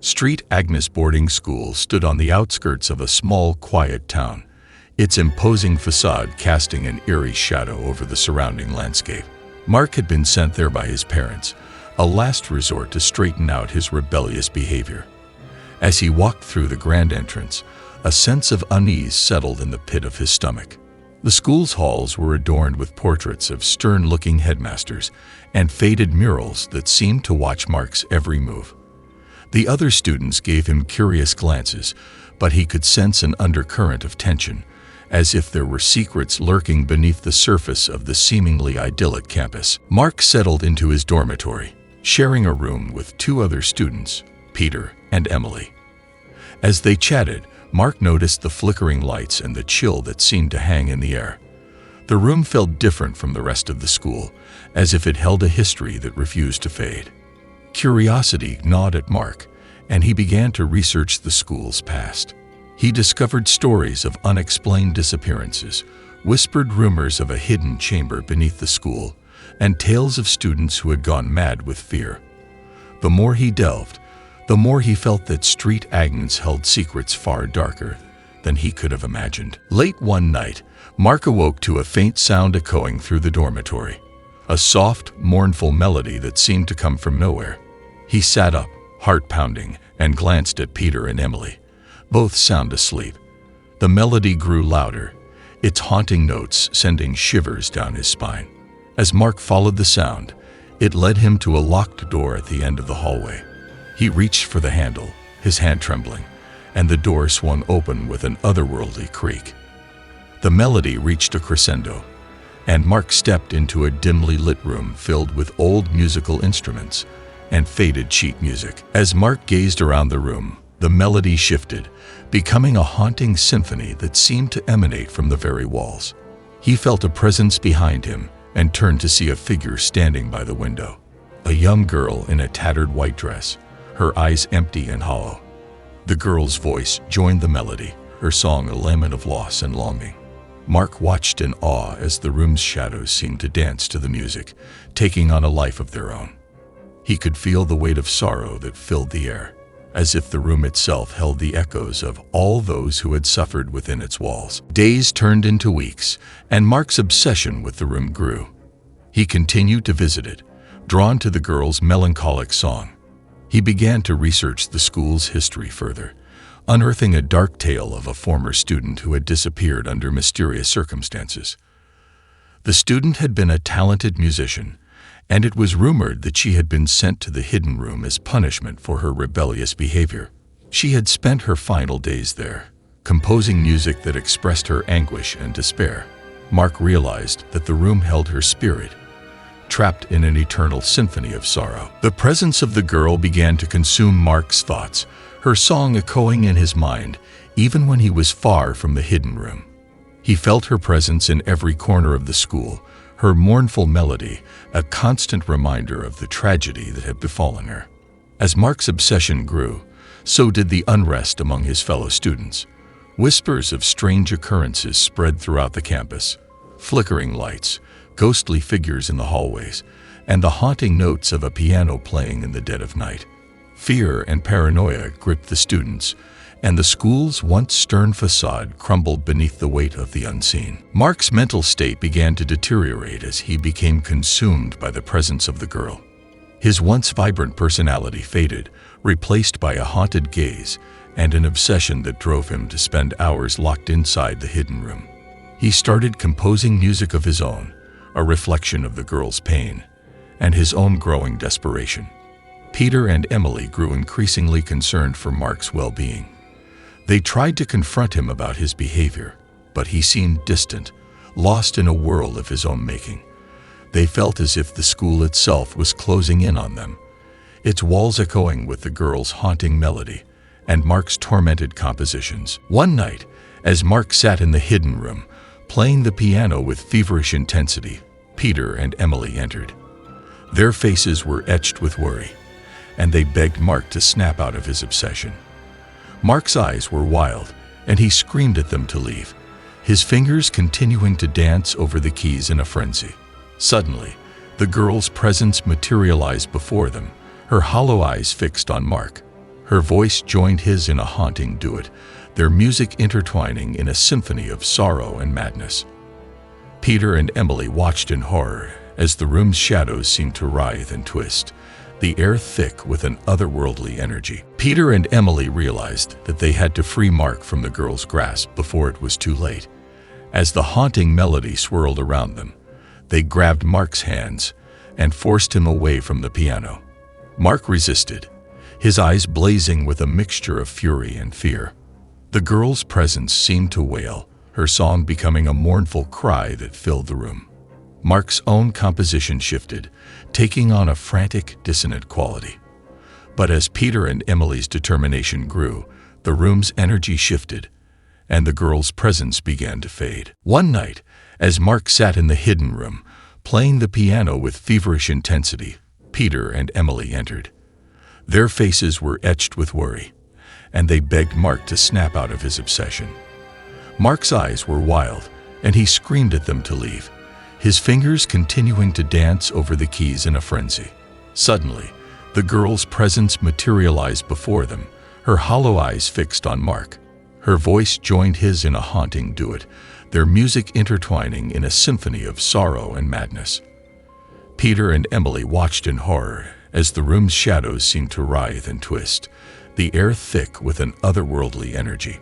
Street Agnes boarding school stood on the outskirts of a small, quiet town, its imposing facade casting an eerie shadow over the surrounding landscape. Mark had been sent there by his parents, a last resort to straighten out his rebellious behavior. As he walked through the grand entrance, a sense of unease settled in the pit of his stomach. The school's halls were adorned with portraits of stern-looking headmasters and faded murals that seemed to watch Mark's every move. The other students gave him curious glances, but he could sense an undercurrent of tension, as if there were secrets lurking beneath the surface of the seemingly idyllic campus. Mark settled into his dormitory, sharing a room with two other students, Peter and Emily. As they chatted, Mark noticed the flickering lights and the chill that seemed to hang in the air. The room felt different from the rest of the school, as if it held a history that refused to fade. Curiosity gnawed at Mark, and he began to research the school's past. He discovered stories of unexplained disappearances, whispered rumors of a hidden chamber beneath the school, and tales of students who had gone mad with fear. The more he delved, the more he felt that Street Agnes held secrets far darker than he could have imagined. Late one night, Mark awoke to a faint sound echoing through the dormitory, a soft, mournful melody that seemed to come from nowhere. He sat up, heart pounding, and glanced at Peter and Emily, both sound asleep. The melody grew louder, its haunting notes sending shivers down his spine. As Mark followed the sound, it led him to a locked door at the end of the hallway. He reached for the handle, his hand trembling, and the door swung open with an otherworldly creak. The melody reached a crescendo, and Mark stepped into a dimly lit room filled with old musical instruments and faded sheet music. As Mark gazed around the room, the melody shifted, becoming a haunting symphony that seemed to emanate from the very walls. He felt a presence behind him and turned to see a figure standing by the window, a young girl in a tattered white dress, her eyes empty and hollow. The girl's voice joined the melody, her song a lament of loss and longing. Mark watched in awe as the room's shadows seemed to dance to the music, taking on a life of their own. He could feel the weight of sorrow that filled the air, as if the room itself held the echoes of all those who had suffered within its walls. Days turned into weeks, and Mark's obsession with the room grew. He continued to visit it, drawn to the girl's melancholic song. He began to research the school's history further, unearthing a dark tale of a former student who had disappeared under mysterious circumstances. The student had been a talented musician, and it was rumored that she had been sent to the hidden room as punishment for her rebellious behavior. She had spent her final days there, composing music that expressed her anguish and despair. Mark realized that the room held her spirit, trapped in an eternal symphony of sorrow. The presence of the girl began to consume Mark's thoughts, her song echoing in his mind, even when he was far from the hidden room. He felt her presence in every corner of the school, her mournful melody, a constant reminder of the tragedy that had befallen her. As Mark's obsession grew, so did the unrest among his fellow students. Whispers of strange occurrences spread throughout the campus, flickering lights, ghostly figures in the hallways, and the haunting notes of a piano playing in the dead of night. Fear and paranoia gripped the students, and the school's once stern facade crumbled beneath the weight of the unseen. Mark's mental state began to deteriorate as he became consumed by the presence of the girl. His once vibrant personality faded, replaced by a haunted gaze and an obsession that drove him to spend hours locked inside the hidden room. He started composing music of his own, a reflection of the girl's pain and his own growing desperation. Peter and Emily grew increasingly concerned for Mark's well-being. They tried to confront him about his behavior, but he seemed distant, lost in a world of his own making. They felt as if the school itself was closing in on them, its walls echoing with the girl's haunting melody and Mark's tormented compositions. One night, as Mark sat in the hidden room, playing the piano with feverish intensity, Peter and Emily entered. Their faces were etched with worry, and they begged Mark to snap out of his obsession. Mark's eyes were wild, and he screamed at them to leave, his fingers continuing to dance over the keys in a frenzy. Suddenly, the girl's presence materialized before them, her hollow eyes fixed on Mark. Her voice joined his in a haunting duet, their music intertwining in a symphony of sorrow and madness. Peter and Emily watched in horror as the room's shadows seemed to writhe and twist, the air thick with an otherworldly energy. Peter and Emily realized that they had to free Mark from the girl's grasp before it was too late. As the haunting melody swirled around them, they grabbed Mark's hands and forced him away from the piano. Mark resisted, his eyes blazing with a mixture of fury and fear. The girl's presence seemed to wail, her song becoming a mournful cry that filled the room. Mark's own composition shifted, taking on a frantic, dissonant quality. But as Peter and Emily's determination grew, the room's energy shifted, and the girl's presence began to fade. One night, as Mark sat in the hidden room, playing the piano with feverish intensity, Peter and Emily entered. Their faces were etched with worry, and they begged Mark to snap out of his obsession. Mark's eyes were wild, and he screamed at them to leave, his fingers continuing to dance over the keys in a frenzy. Suddenly, the girl's presence materialized before them, her hollow eyes fixed on Mark. Her voice joined his in a haunting duet, their music intertwining in a symphony of sorrow and madness. Peter and Emily watched in horror as the room's shadows seemed to writhe and twist, the air thick with an otherworldly energy.